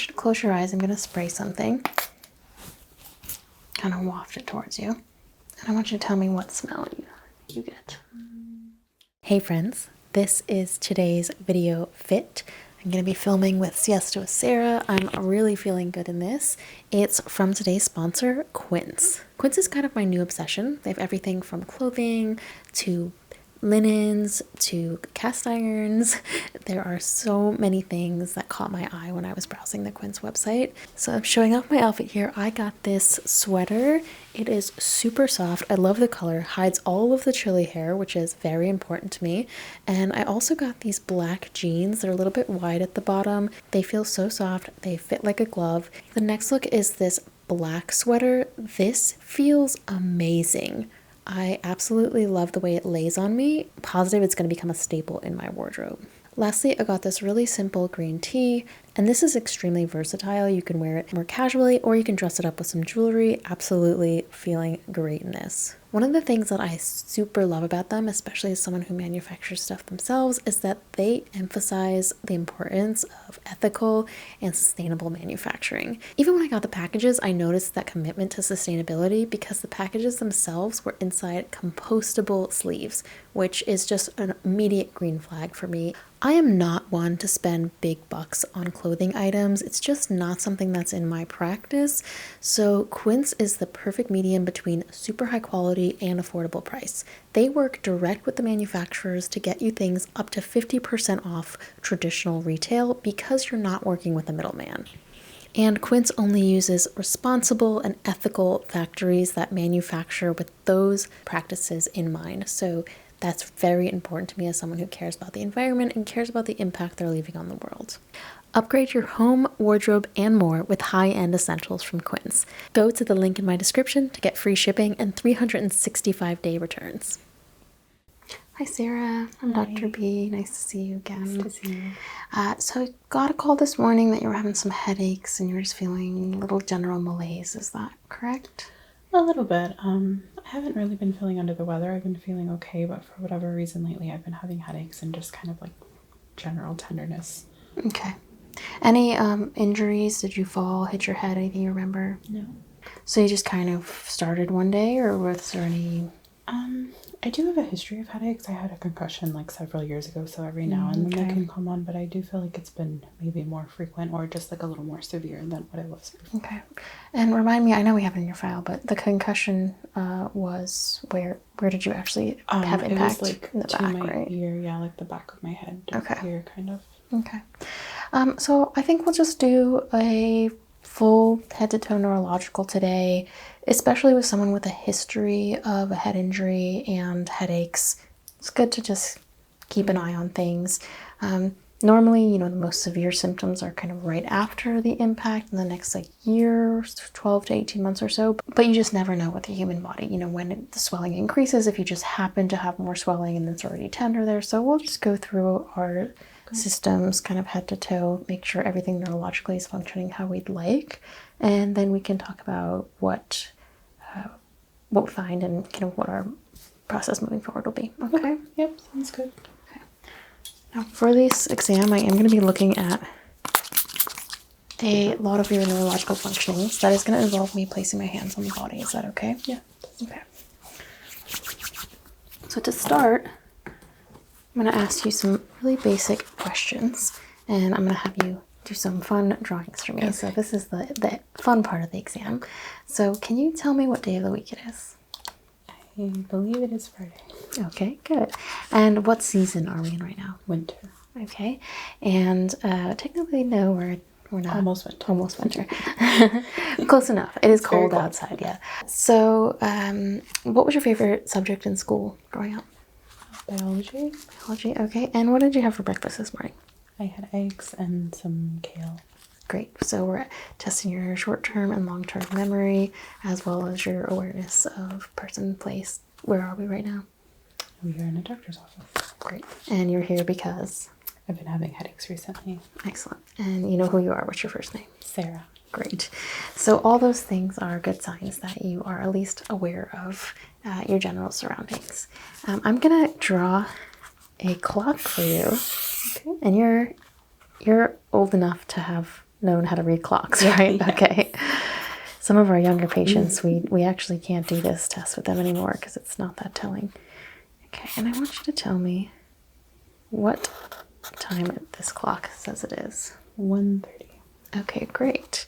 want you to close your eyes. I'm going to spray something. Kind of waft it towards you. And I want you to tell me what smell you get. Hey friends, this is today's video fit. I'm going to be filming with Siesta with Sarah. I'm really feeling good in this. It's from today's sponsor, Quince. Quince is kind of my new obsession. They have everything from clothing to linens to cast irons. There are so many things that caught my eye when I was browsing the Quince website. So I'm showing off my outfit here. I got this sweater. It is super soft. I love the color. Hides all of the chilly hair, which is very important to me. And I also got these black jeans. They're a little bit wide at the bottom. They feel so soft. They fit like a glove. The next look is this black sweater. This feels amazing. I absolutely love the way it lays on me. Positive it's going to become a staple in my wardrobe. Lastly, I got this really simple green tee, and this is extremely versatile. You can wear it more casually or you can dress it up with some jewelry. Absolutely feeling great in this. One of the things that I super love about them, especially as someone who manufactures stuff themselves, is that they emphasize the importance of ethical and sustainable manufacturing. Even when I got the packages, I noticed that commitment to sustainability because the packages themselves were inside compostable sleeves, which is just an immediate green flag for me. I am not one to spend big bucks on clothing items. It's just not something that's in my practice. So Quince is the perfect medium between super high quality and affordable price. They work direct with the manufacturers to get you things up to 50% off traditional retail because you're not working with a middleman. And Quince only uses responsible and ethical factories that manufacture with those practices in mind. So that's very important to me as someone who cares about the environment and cares about the impact they're leaving on the world. Upgrade your home, wardrobe, and more with high-end essentials from Quince. Go to the link in my description to get free shipping and 365-day returns. Hi Sarah, I'm Hi. Dr. B. Nice to see you again. Nice to see you. So I got a call this morning that you were having some headaches and you were just feeling a little general malaise. Is that correct? A little bit. I haven't really been feeling under the weather. I've been feeling okay, but for whatever reason lately I've been having headaches and just kind of like general tenderness. Okay. Any injuries? Did you fall, hit your head, anything you remember? No. So you just kind of started one day, or was there any... I do have a history of headaches. I had a concussion like several years ago, so every now and then they can come on, but I do feel like it's been maybe more frequent or just like a little more severe than what it was before. Okay. And remind me, I know we have it in your file, but the concussion was where did you actually have impact? It was like in the to back, my right? ear, yeah, like the back of my head. Okay. Ear, kind of. Okay. So I think we'll just do a full head-to-toe neurological today, especially with someone with a history of a head injury and headaches. It's good to just keep an eye on things. Normally, the most severe symptoms are kind of right after the impact in the next year, 12 to 18 months or so. But you just never know with the human body, when the swelling increases, if you just happen to have more swelling and it's already tender there. So we'll just go through our systems kind of head to toe, make sure everything neurologically is functioning how we'd like. And then we can talk about what we find and kind of what our process moving forward will be. Okay? Yep, sounds good. Now, for this exam, I am going to be looking at a lot of your neurological functionings. That is going to involve me placing my hands on the body. Is that okay? Yeah. Okay. So to start, I'm going to ask you some really basic questions, and I'm going to have you do some fun drawings for me. Okay. So this is the fun part of the exam. So can you tell me what day of the week it is? I believe it is Friday. Okay, good. And what season are we in right now? Winter. Okay. And technically, no, we're not. Almost winter. Almost winter. Close enough. It is cold outside, yeah. So what was your favorite subject in school growing up? Biology. Biology, okay. And what did you have for breakfast this morning? I had eggs and some kale. Great. So we're testing your short-term and long-term memory, as well as your awareness of person, place. Where are we right now? We are in a doctor's office. Great. And you're here because? I've been having headaches recently. Excellent. And you know who you are. What's your first name? Sarah. Great. So all those things are good signs that you are at least aware of your general surroundings. I'm going to draw a clock for you. Okay. And you're old enough to have known how to read clocks, right? Yeah. Okay. Some of our younger patients, we actually can't do this test with them anymore because it's not that telling. Okay, and I want you to tell me what time this clock says it is. 1:30. Okay, great.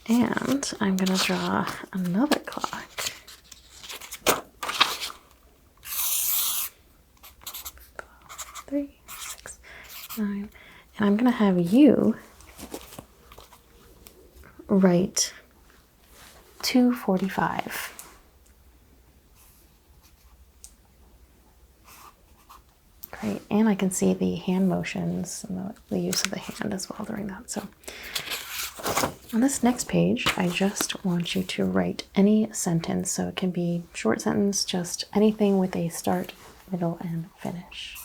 And I'm going to draw another clock. 3, 6, 9. And I'm going to have you write 2:45. Great. And I can see the hand motions and the use of the hand as well during that. So on this next page, I just want you to write any sentence. So it can be short sentence, just anything with a start, middle, and finish.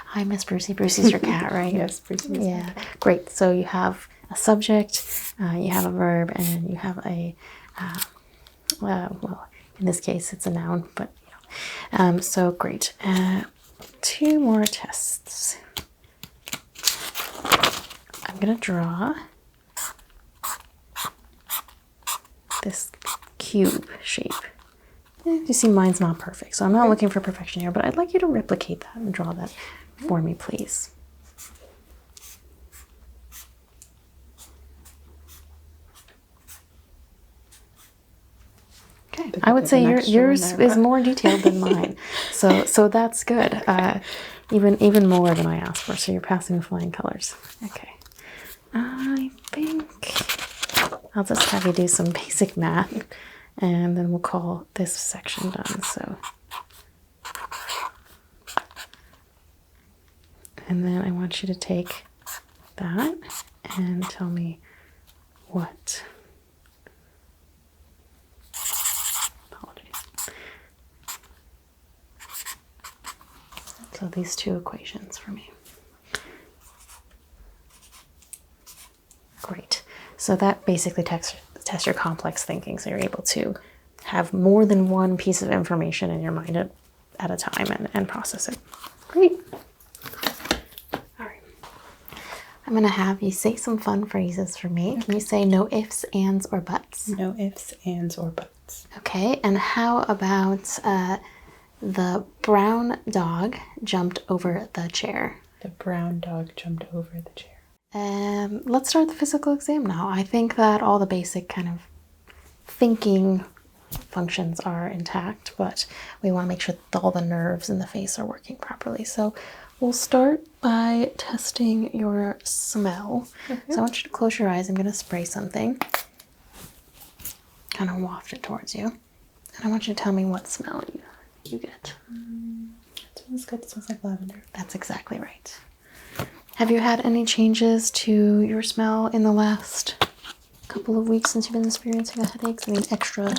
Hi, Miss Brucey. Brucey's your cat, right? Yes, Brucey. Yeah, great. So you have a subject, you have a verb, and you have a, well, in this case, it's a noun, but, you know. So great. 2 more tests. I'm going to draw this cube shape. You see, mine's not perfect, so I'm not looking for perfection here, but I'd like you to replicate that and draw that for me, please. Okay, I would say yours is more detailed than mine, so that's good. Even more than I asked for. So you're passing with flying colors. Okay, I think I'll just have you do some basic math, and then we'll call this section done. So, and then I want you to take that and tell me what. So these 2 equations for me. Great. So that basically tests your complex thinking. So you're able to have more than one piece of information in your mind at a time and process it. Great. All right. I'm going to have you say some fun phrases for me. Okay. Can you say no ifs, ands, or buts? No ifs, ands, or buts. Okay. And how about the brown dog jumped over the chair? The brown dog jumped over the chair. Let's start the physical exam now. I think that all the basic kind of thinking functions are intact, but we want to make sure that all the nerves in the face are working properly. So we'll start by testing your smell. Mm-hmm. So I want you to close your eyes. I'm going to spray something, kind of waft it towards you. And I want you to tell me what smell you get. It smells good. It smells like lavender. That's exactly right. Have you had any changes to your smell in the last couple of weeks since you've been experiencing the headaches? I mean, extra?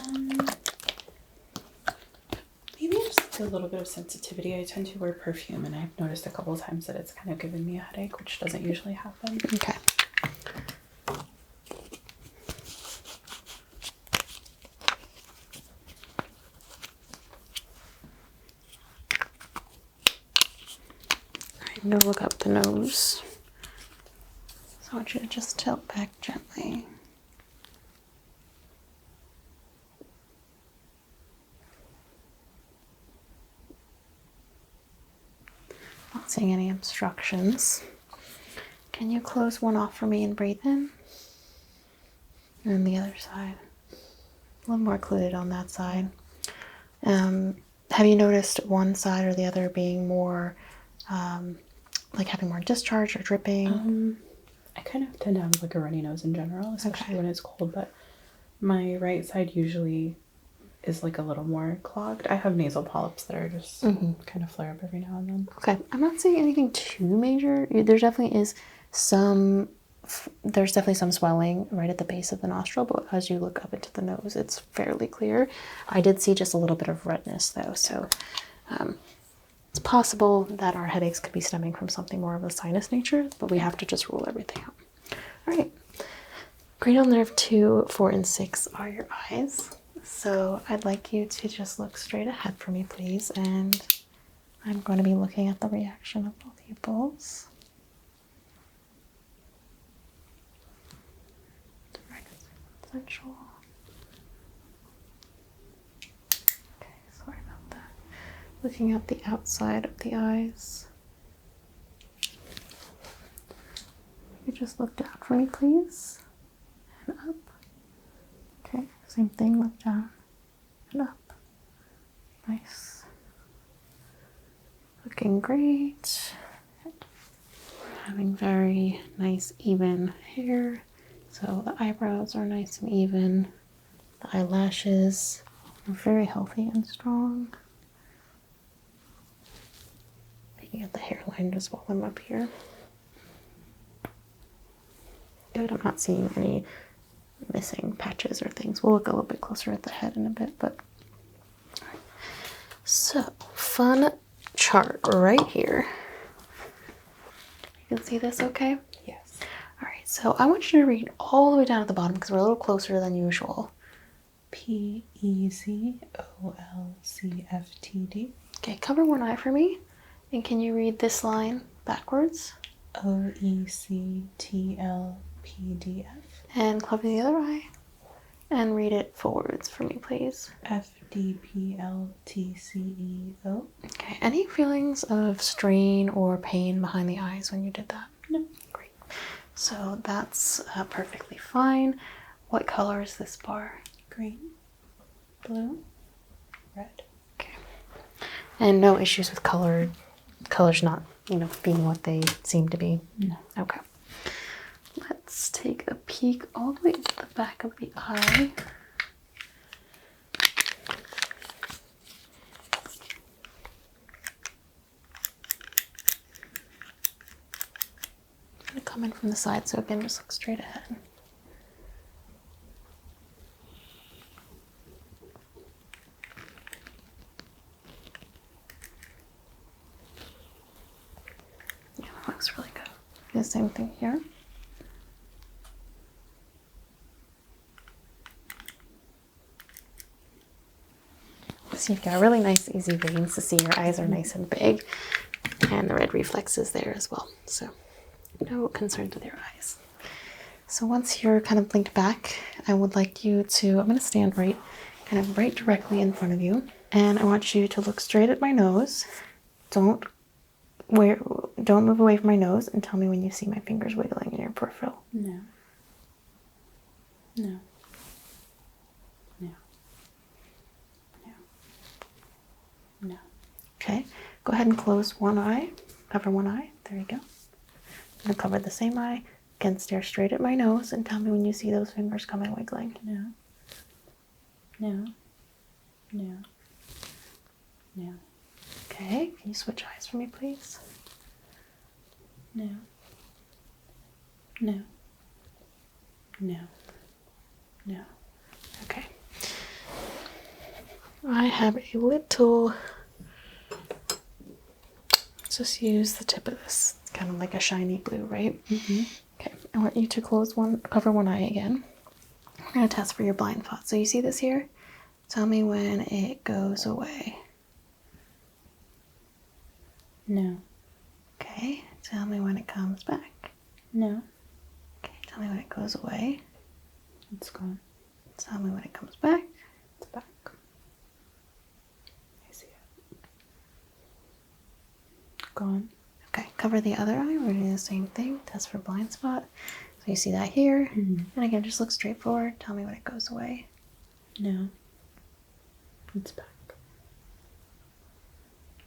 Maybe just a little bit of sensitivity. I tend to wear perfume, and I've noticed a couple of times that it's kind of given me a headache, which doesn't usually happen. Okay. I'm going to look up the nose. So I want you to just tilt back gently. Not seeing any obstructions. Can you close one off for me and breathe in? And the other side. A little more occluded on that side. Have you noticed one side or the other being more like having more discharge or dripping? I kind of tend to have like a runny nose in general, especially when it's cold, but my right side usually is like a little more clogged. I have nasal polyps that are just kind of flare up every now and then. Okay, I'm not seeing anything too major. There's definitely some swelling right at the base of the nostril, but as you look up into the nose, it's fairly clear. I did see just a little bit of redness though, so it's possible that our headaches could be stemming from something more of a sinus nature, but we have to just rule everything out. All right. Cranial nerve 2, 4, and 6 are your eyes. So I'd like you to just look straight ahead for me, please. And I'm going to be looking at the reaction of both pupils. Sensual. Okay, sorry about that. Looking at the outside of the eyes. You just look down for me, please. And up. Okay, same thing, look down and up. Nice. Looking great. Having very nice, even hair. So the eyebrows are nice and even. The eyelashes are very healthy and strong. Looking at the hairline just while I'm up here. Good, I'm not seeing any missing patches or things. We'll look a little bit closer at the head in a bit, but alright. So, fun chart right here. You can see this okay? Yes. Alright, so I want you to read all the way down at the bottom because we're a little closer than usual. PEZOLCFTD. Okay, cover one eye for me. And can you read this line backwards? OECTLPDF. And cover the other eye. And read it forwards for me, please. FDPLTCEO. Okay, any feelings of strain or pain behind the eyes when you did that? No. Great. So that's perfectly fine. What color is this bar? Green, blue, red. Okay. And no issues with color. Colors not, being what they seem to be? No. Okay. Let's take a peek all the way to the back of the eye. I'm going to come in from the side, so again, just look straight ahead. Yeah, that looks really good. Do the same thing here. So you've got really nice, easy veins to see. Your eyes are nice and big, and the red reflex is there as well. So no concerns with your eyes. So once you're kind of blinked back, I would like you to, I'm going to stand right directly in front of you, and I want you to look straight at my nose. Don't move away from my nose, and tell me when you see my fingers wiggling in your peripheral. No. No. No. No. No. Okay, go ahead and close one eye. Cover one eye. There you go. I'm going to cover the same eye. Again, stare straight at my nose and tell me when you see those fingers coming wiggling. No. No. No. No. Okay, can you switch eyes for me, please? No. No. No. No. Okay. I have a little, just use the tip of this. It's kind of like a shiny blue, right? Mm-hmm. Okay, I want you to cover one eye again. We're going to test for your blind spot. So you see this here? Tell me when it goes away. No. Okay, tell me when it comes back. No. Okay, tell me when it goes away. It's gone. Tell me when it comes back. It's back. I see it. Gone. Okay, cover the other eye. We're doing the same thing. Test for blind spot. So you see that here. Mm-hmm. And again, just look straight forward. Tell me when it goes away. No. It's back.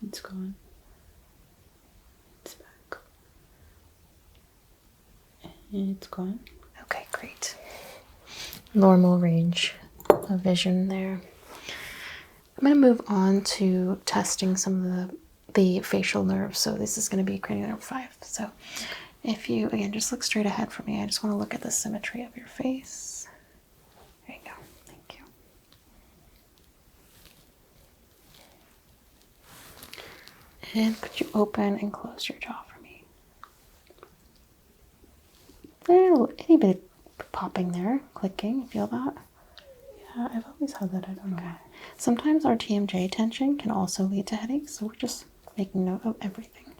It's gone. It's back. And it's gone. Okay, great. Normal range of vision there. I'm going to move on to testing some of the facial nerves. So this is going to be cranial nerve 5. So if you, again, just look straight ahead for me. I just want to look at the symmetry of your face. There you go. Thank you. And could you open and close your jaw for me? Any bit of popping there, clicking, you feel that? Yeah, I've always had that. I don't know why. Sometimes our TMJ tension can also lead to headaches, so we're just making note of everything.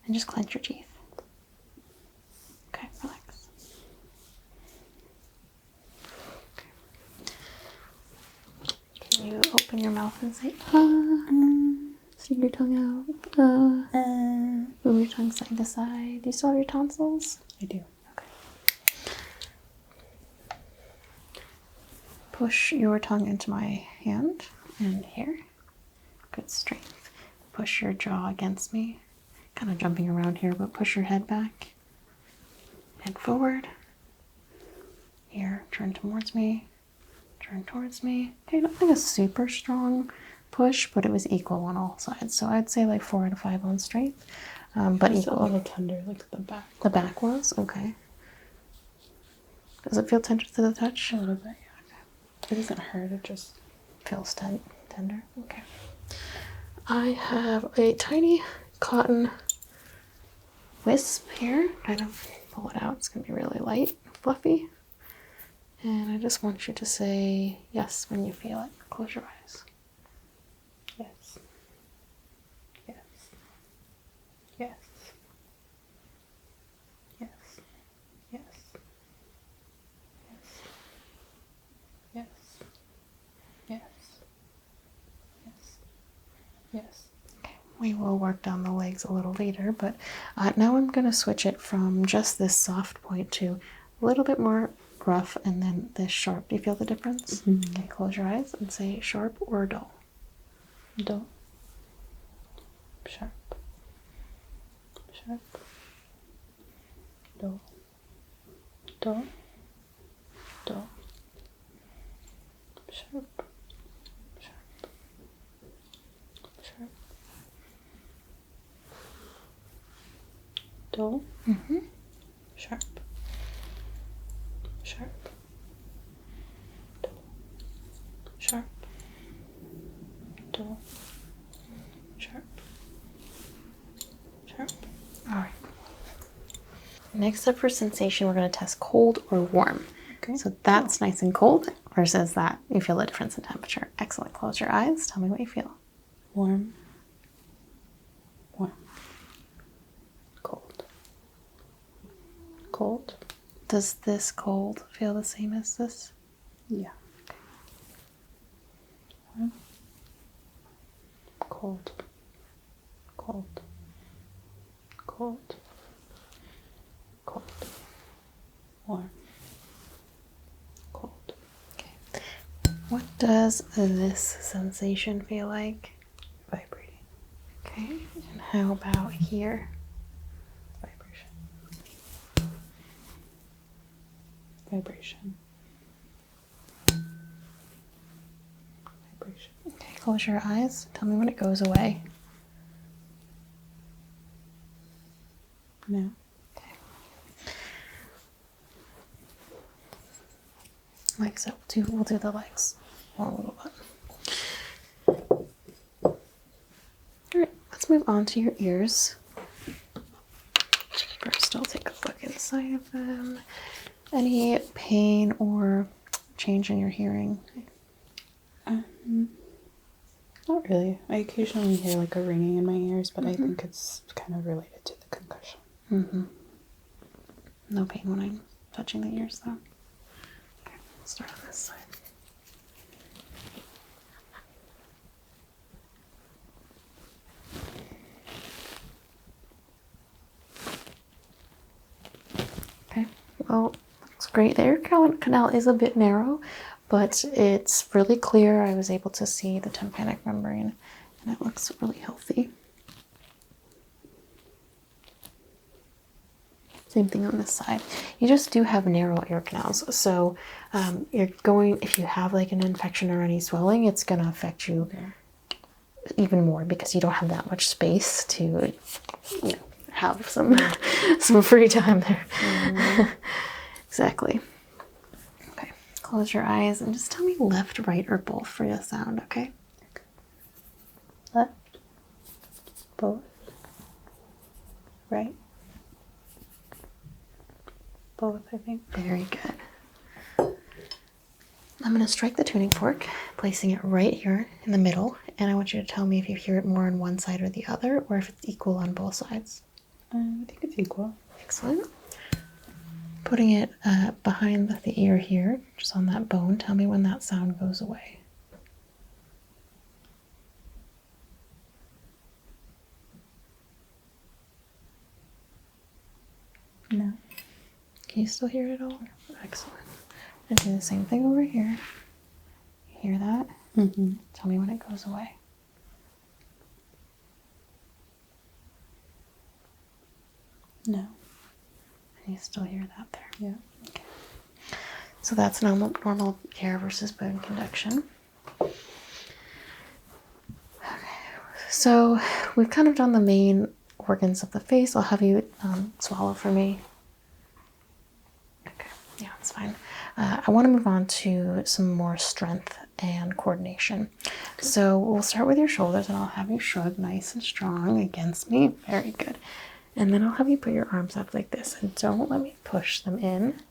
And just clench your teeth. Okay, relax. Okay. Can you open your mouth and say, stick your tongue out, move your tongue side to side. Do you still have your tonsils? I do. Okay. Push your tongue into my hand and here. Good strength. Push your jaw against me. Kind of jumping around here, but push your head back. Head forward. Here, turn towards me. Turn towards me. Okay, not like a super strong push, but it was equal on all sides. So I'd say like 4 out of 5 on strength, but It's equal. a little tender, like the back. The back was? Okay. Does it feel tender to the touch? A little bit, yeah. It doesn't hurt, it just Feels tender. Okay. I have a tiny cotton wisp here. Kind of pull it out. It's going to be really light, fluffy. And I just want you to say yes when you feel it. Close your eyes. yes. Yes. Yes. Yes. Yes. Yes. Yes. Yes. Yes. Yes. Okay, we will work down the legs a little later, but now I'm going to switch it from just this soft point to a little bit more rough and then this sharp. Do you feel the difference? Mm-hmm. Okay, close your eyes and say sharp or dull. Dull. Sharp. Sharp. Dull. Dull. Dull. Sharp. Sharp. Sharp. Dull. Mm-hmm. Sharp. Sharp. Dull. Sharp. Dull. Sharp. Sharp. All right. Next up for sensation, we're going to test cold or warm. Okay. So that's nice and cold versus that you feel the difference in temperature. Excellent. Close your eyes. Tell me what you feel. Warm. Warm. Cold. Cold. Does this cold feel the same as this? Yeah. Warm. Cold. Cold. Cold. Cold. Warm. Cold. Okay. What does this sensation feel like? Vibrating. Okay. And how about here? Vibration. Vibration. Vibration. Okay. Close your eyes. Tell me when it goes away. No. Like so. We'll do the legs one a little bit. All right, let's move on to your ears. First, I'll take a look inside of them. Any pain or change in your hearing? Not really. I occasionally hear like a ringing in my ears, but I think it's kind of related to the concussion. Mm-hmm. No pain when I'm touching the ears, though. Okay, let's start on this side. Okay, well, looks great. The ear canal is a bit narrow, but it's really clear. I was able to see the tympanic membrane, and it looks really healthy. Same thing on this side. You just do have narrow ear canals, so if you have like an infection or any swelling, it's going to affect you even more because you don't have that much space to have some free time there. Mm-hmm. Exactly. Okay, close your eyes and just tell me left, right, or both for the sound, okay? Left. Both. Right. Both, I think. Very good. I'm going to strike the tuning fork, placing it right here in the middle, and I want you to tell me if you hear it more on one side or the other, or if it's equal on both sides. I think it's equal. Excellent. Putting it behind the ear here, just on that bone. Tell me when that sound goes away. No. Can you still hear it all? Excellent. And do the same thing over here. You hear that? Mm-hmm. Tell me when it goes away. No. And you still hear that there? Yeah. Okay. So that's normal air versus bone conduction. Okay. So we've kind of done the main organs of the face. I'll have you swallow for me. Okay. Yeah, that's fine. I want to move on to some more strength and coordination. So we'll start with your shoulders, and I'll have you shrug nice and strong against me. Very good. And then I'll have you put your arms up like this, and don't let me push them in.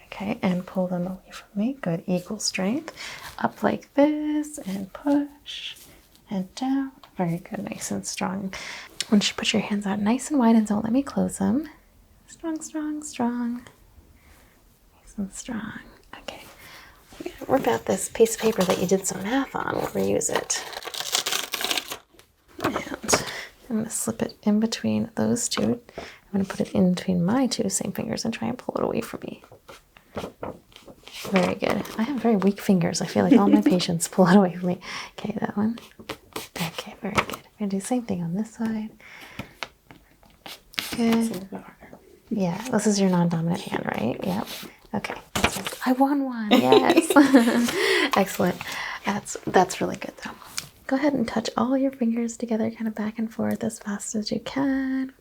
Okay, and pull them away from me. Good, equal strength. Up like this, and push, and down. Very good, nice and strong. I want you to put your hands out nice and wide, and don't let me close them. Strong, strong, strong. Nice and strong. Okay. Rip out this piece of paper that you did some math on. We'll reuse it. And I'm going to slip it in between those two. I'm going to put it in between my two same fingers and try and pull it away from me. Very good. I have very weak fingers. I feel like all my patients pull it away from me. Okay, that one. Okay, very good. I'm going to do the same thing on this side. Good. It's a little bit harder. Yeah, this is your non-dominant hand, right? Yep. Okay. I won one. Yes. Excellent. That's really good though. Go ahead and touch all your fingers together, kind of back and forth as fast as you can.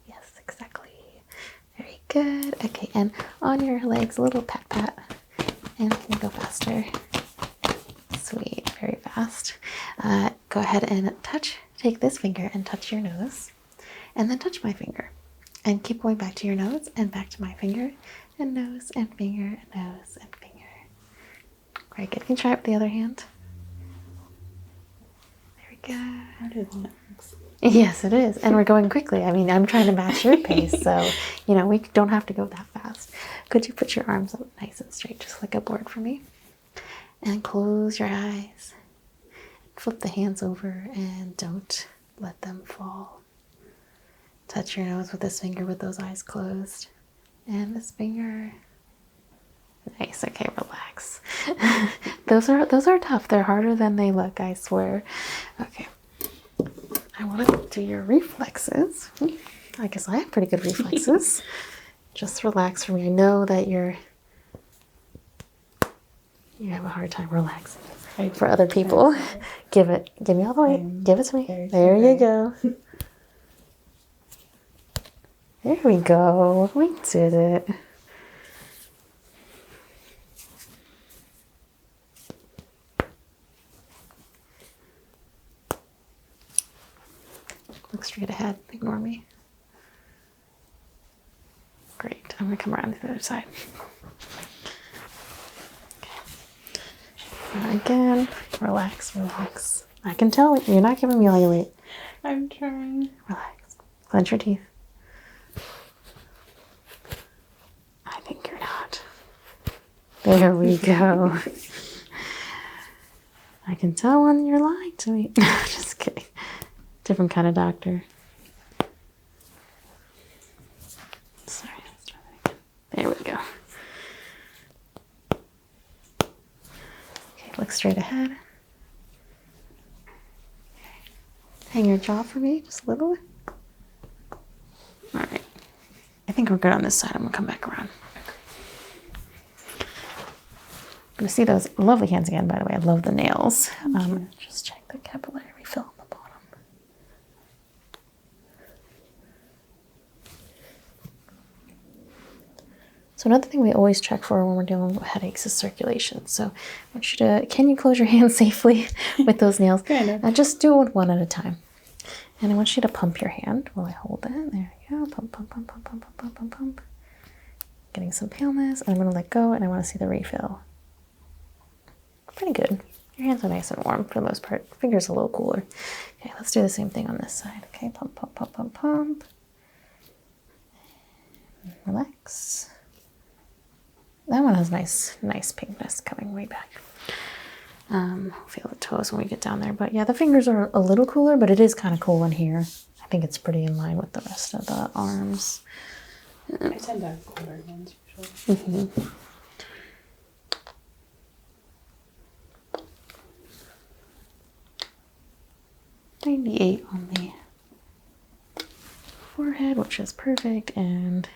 Yes, exactly. Very good. Okay, and on your legs, a little pat pat. And can you go faster? Sweet, very fast. Go ahead and take this finger and touch your nose. And then touch my finger. And keep going back to your nose and back to my finger. And nose and finger, and nose and finger. Very good. Can you try it with the other hand? Very good. Harder than it looks. Yes, it is. And we're going quickly. I mean, I'm trying to match your pace, so, we don't have to go that fast. Could you put your arms up nice and straight, just like a board for me? And close your eyes. Flip the hands over and don't let them fall. Touch your nose with this finger with those eyes closed. And this finger. Nice. Okay, relax. Those are tough. They're harder than they look, I swear. Okay. I want to do your reflexes. I guess I have pretty good reflexes. Just relax for me. I know that you have a hard time relaxing for other people. Give me all the way. Give it to me. There you go. There we go. We did it. Look straight ahead. Ignore me. Great. I'm going to come around to the other side. Okay. Again, relax, relax. I can tell you're not giving me all your weight. I'm trying. Relax. Clench your teeth. I think you're not. There we go. I can tell when you're lying to me. Just kidding. Different kind of doctor. Sorry. Let's try that again. There we go. Okay, look straight ahead. Okay. Hang your jaw for me, just a little. All right. I think we're good on this side. I'm gonna come back around. I'm gonna see those lovely hands again, by the way. I love the nails. Just check the capillary refill on the bottom. So another thing we always check for when we're dealing with headaches is circulation. So I want you to, can you close your hands safely with those nails? Kind of. Just do it one at a time. And I want you to pump your hand while I hold it. There we go. Pump, pump, pump, pump, pump, pump, pump, pump. Getting some paleness. And I'm going to let go and I want to see the refill. Pretty good. Your hands are nice and warm for the most part. Fingers a little cooler. Okay, let's do the same thing on this side. Okay, pump, pump, pump, pump, pump. Relax. That one has nice pinkness coming way back. Feel the toes when we get down there. But yeah, the fingers are a little cooler, but it is kind of cool in here. I think it's pretty in line with the rest of the arms. I tend to have cooler hands usually. 98 on the forehead, which is perfect, and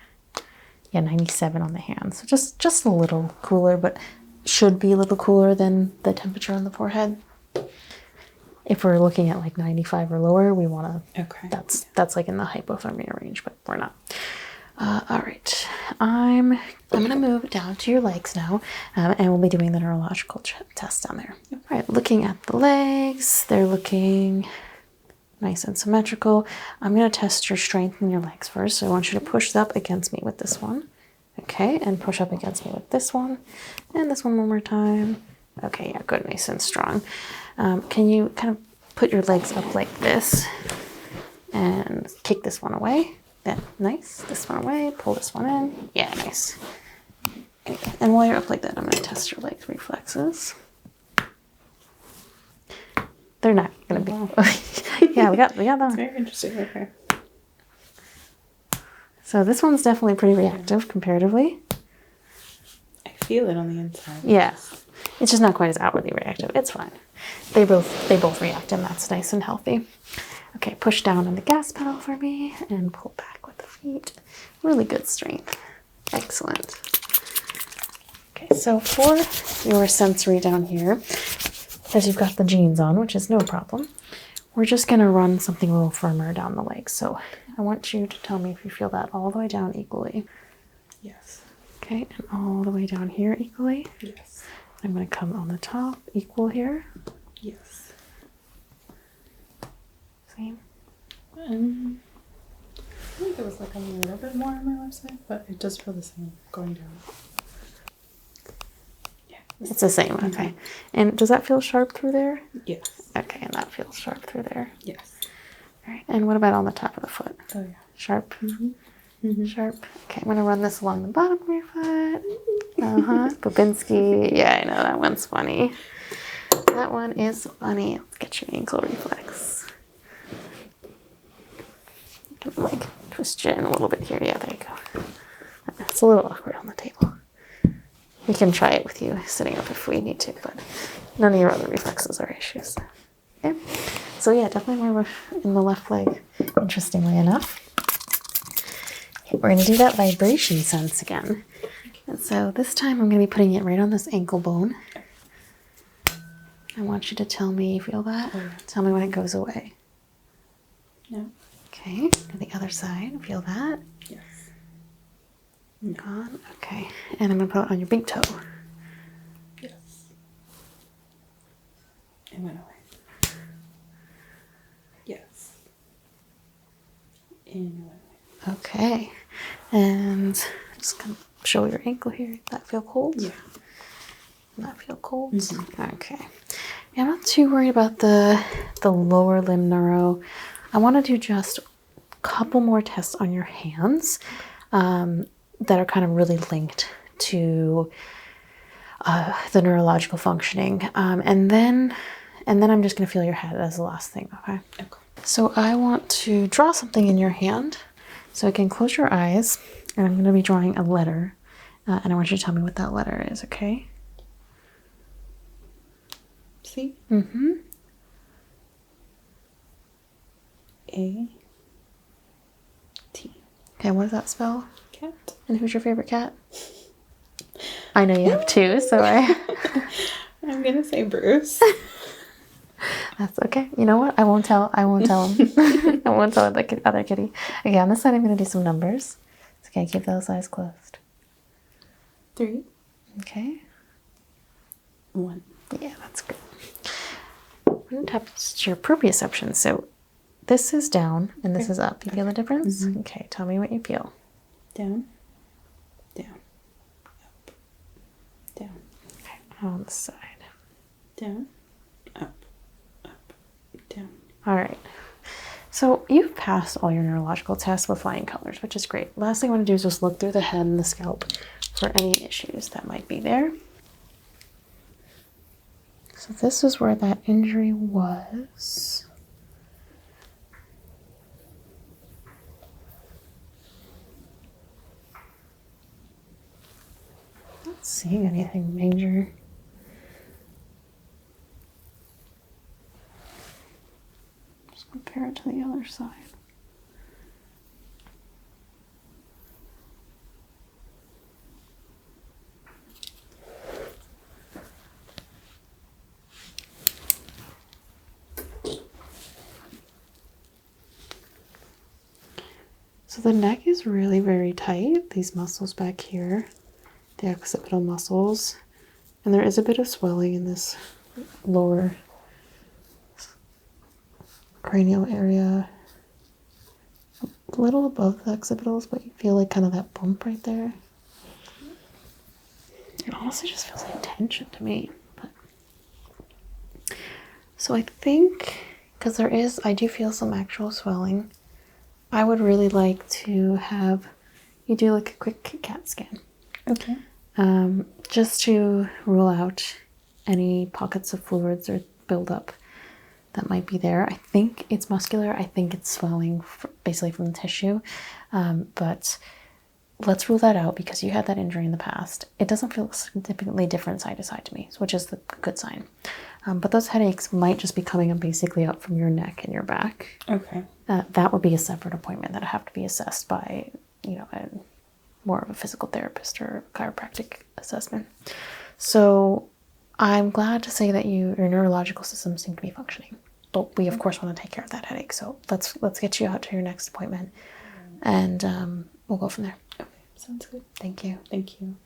yeah, 97 on the hands. So just a little cooler, but should be a little cooler than the temperature on the forehead. If we're looking at like 95 or lower, we want to. Okay. That's like in the hypothermia range, but we're not. All right, I'm gonna move down to your legs now, and we'll be doing the neurological test down there. All right, looking at the legs, they're looking nice and symmetrical. I'm gonna test your strength in your legs first. So I want you to push up against me with this one. Okay, and push up against me with this one. And this one more time. Okay, yeah, good, nice and strong. Can you kind of put your legs up like this and kick this one away? Then, nice. This one away, pull this one in. Yeah, nice. Okay. And while you're up like that, I'm gonna test your legs reflexes. They're not gonna be. Yeah, we got that. That's very interesting. Okay. So this one's definitely pretty reactive comparatively. I feel it on the inside. Yeah, it's just not quite as outwardly reactive. It's fine. They both react, and that's nice and healthy. Okay, push down on the gas pedal for me and pull back with the feet. Really good strength. Excellent. Okay, so for your sensory down here, because you've got the jeans on, which is no problem, we're just gonna run something a little firmer down the legs. So I want you to tell me if you feel that all the way down equally. Yes. Okay, and all the way down here equally. Yes. I'm gonna come on the top, equal here. Yes. Same. I think it was like a little bit more on my left side, but it does feel the same going down. Yeah. It's the same, okay. And does that feel sharp through there? Yes. Okay, and that feels sharp through there. Yes. All right, and what about on the top of the foot? Oh yeah. Sharp? Sharp. Okay, I'm gonna run this along the bottom of your foot. Babinski. Yeah, I know, that one's funny. That one is funny. Let's get your ankle reflex. You can like twist you in a little bit here. Yeah, there you go. It's a little awkward on the table. We can try it with you sitting up if we need to, but none of your other reflexes are issues. Okay. So yeah, definitely more in the left leg, interestingly enough. Okay, we're gonna do that vibration sense again. And so this time I'm gonna be putting it right on this ankle bone. I want you to tell me, you feel that? Tell me when it goes away. No. Okay, to the other side, feel that? Yes. Gone. Okay, and I'm gonna put it on your big toe. Yes. It went away. Yes. And it went away. Okay, and just gonna show your ankle here. Does that feel cold? Yeah. Does that feel cold? Okay. Yeah, I'm not too worried about the lower limb neuro. I want to do just a couple more tests on your hands that are kind of really linked to the neurological functioning. And then I'm just going to feel your head as the last thing, okay? Okay. So I want to draw something in your hand. So again, close your eyes, and I'm going to be drawing a letter. And I want you to tell me what that letter is, okay? C. Mm-hmm. A. T. Okay, what does that spell? Cat. And who's your favorite cat? I know you have two, so I'm gonna say Bruce. That's okay. You know what? I won't tell him. I won't tell the other kitty. Okay, on this side, I'm going to do some numbers. It's okay, keep those eyes closed. 3. Okay. 1. Yeah, that's good. I'm going to test your proprioception. So this is down and this is up. You feel the difference? Okay, tell me what you feel. Down. Down. Up. Down. Okay, on the side. Down. All right. So you've passed all your neurological tests with flying colors, which is great. Last thing I want to do is just look through the head and the scalp for any issues that might be there. So this is where that injury was. Not seeing anything major. Just compare it to the other side. So the neck is really very tight, these muscles back here, the occipital muscles, and there is a bit of swelling in this lower cranial area, a little above the occipitals, but you feel like kind of that bump right there. It honestly just feels like tension to me. So I think, because I do feel some actual swelling, I would really like to have you do like a quick CAT scan. Okay. Just to rule out any pockets of fluids or buildup that might be there. I think it's muscular. I think it's swelling basically from the tissue. But let's rule that out because you had that injury in the past. It doesn't feel significantly different side to side to me, which is the good sign. But those headaches might just be coming basically up from your neck and your back. Okay. That would be a separate appointment that would have to be assessed by, more of a physical therapist or chiropractic assessment. So I'm glad to say that your neurological systems seem to be functioning. But we, of course, want to take care of that headache. So let's get you out to your next appointment, and we'll go from there. Okay. Sounds good. Thank you. Thank you.